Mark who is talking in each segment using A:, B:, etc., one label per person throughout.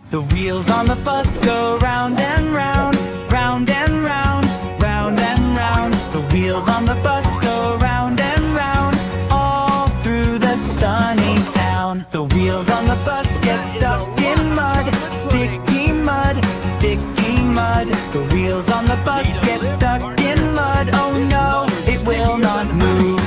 A: The wheels on the bus go round and round, round and round, round and round. The wheels on the bus go round and round, all through the sunny town. The wheels on the bus get stuck in mud, sticky mud, sticky mud. The wheels on the bus get stuck in mud, oh no, it will not move.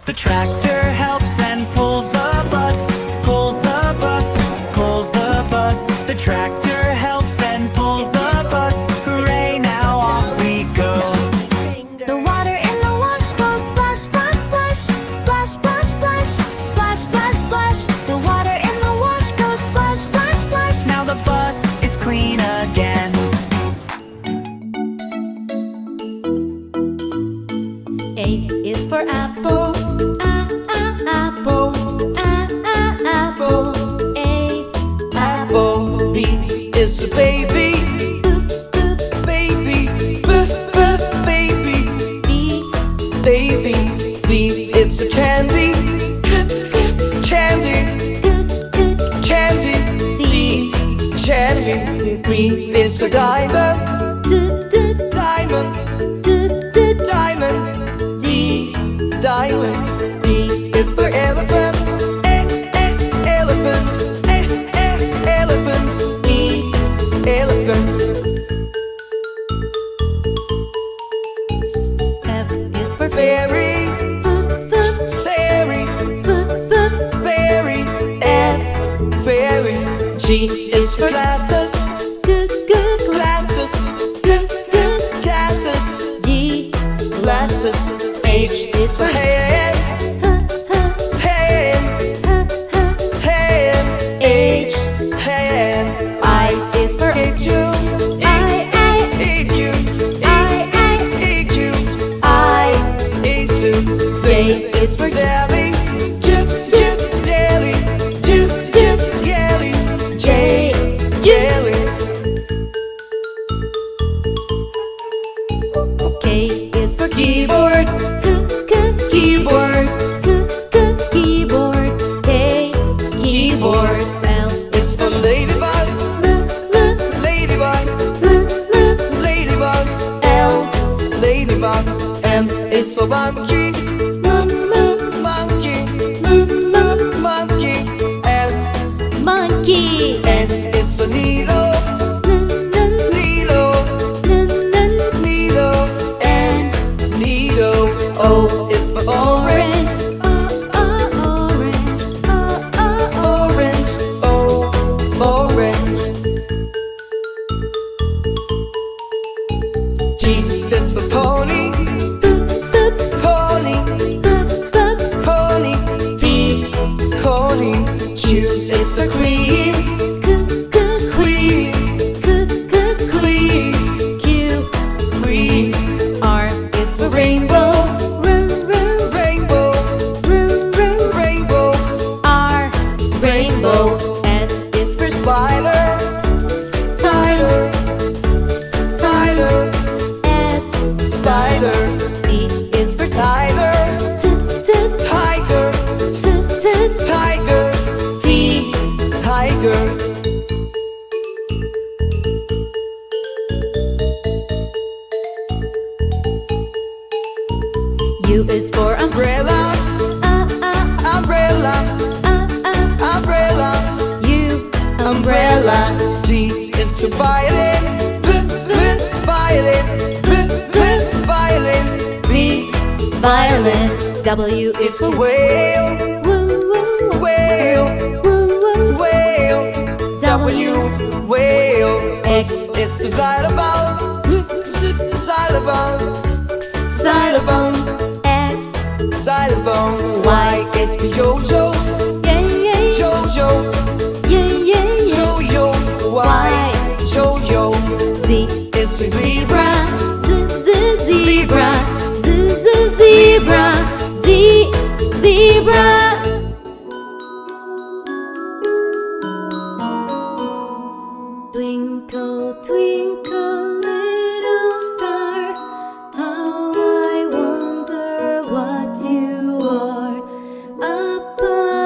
A: The tractor helps and pulls the bus, pulls the bus, pulls the bus. The tractor helps and pulls the bus, hooray, now off we go.
B: The water in the wash goes splash, splash, splash, splash, splash, splash, splash, splash, splash. The water in the wash goes splash, splash, splash.
A: Now the bus is clean again.
B: A is for apple, apple, apple. A,
C: Apple. B is for baby, baby, baby,
B: B,
C: baby. C is for candy, candy, candy.
B: C,
C: Candy. D is for diamond, diamond, diamond.
B: D,
C: Diamond. E is for elephant, elephant, elephant. E, elephant.
B: F is for
C: Fairy, fairy, fairy. F, fairy. G is for glasses, glasses, glasses.
B: G,
C: Glasses. H is for hand, hand, hand. H, hand. I
B: is for
C: eat you, eat you, eat you. I eat you.
B: J is for
C: Jelly, jelly, jelly, jelly. J, jelly.
B: K is for
C: Keyboard, keyboard,
B: keyboard. K,
C: keyboard.
B: L
C: Is for ladybug, ladybug, ladybug.
B: L,
C: Ladybug. M is for monkey, monkey, monkey. N,
B: monkey.
C: N is for needle, needle, needle. N, needle. O is for orange,
B: Orange,
C: orange. O, orange. G is for pony, pony, pony. P, pony. Q is for queen, queen, queen,
B: Q,
C: queen.
B: R is for rainbow,
C: Rainbow, rainbow.
B: R, rainbow. S is for
C: Spider, spider, spider.
B: S,
C: Spider.
B: T is for
C: Tiger, tiger, tiger.
B: T,
C: Tiger.
B: U is for
C: Umbrella, umbrella, umbrella.
B: U,
C: Umbrella. V is for violin, violin, violin. V,
B: violin. W is
C: is for
B: for
C: whale, whale, whale. W, whale. X is for xylophone, xylophone, xylophone.
B: X,
C: Xylophone. Y is for yo-yo,
B: yeah,
C: yo-yo,
B: yeah.
C: yo-yo. Y, yo-yo.
B: Z
C: Is for zebra,
B: zebra, zebra, zebra. Twinkle, twinkle, little star, how I wonder what you are up above.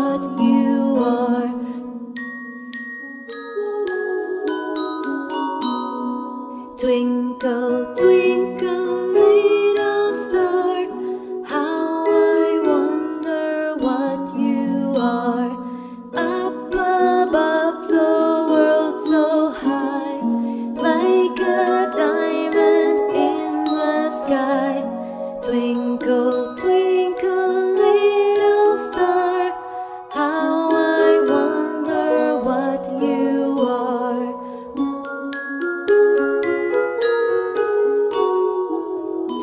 B: what you are. Twinkle, twinkle, little star, how I wonder what you are. Up above the world so high, like a diamond in the sky. Twinkle, twinkle, little star, how I wonder what you are.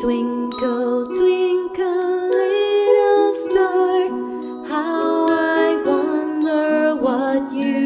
B: Twinkle, twinkle, little star, how I wonder what you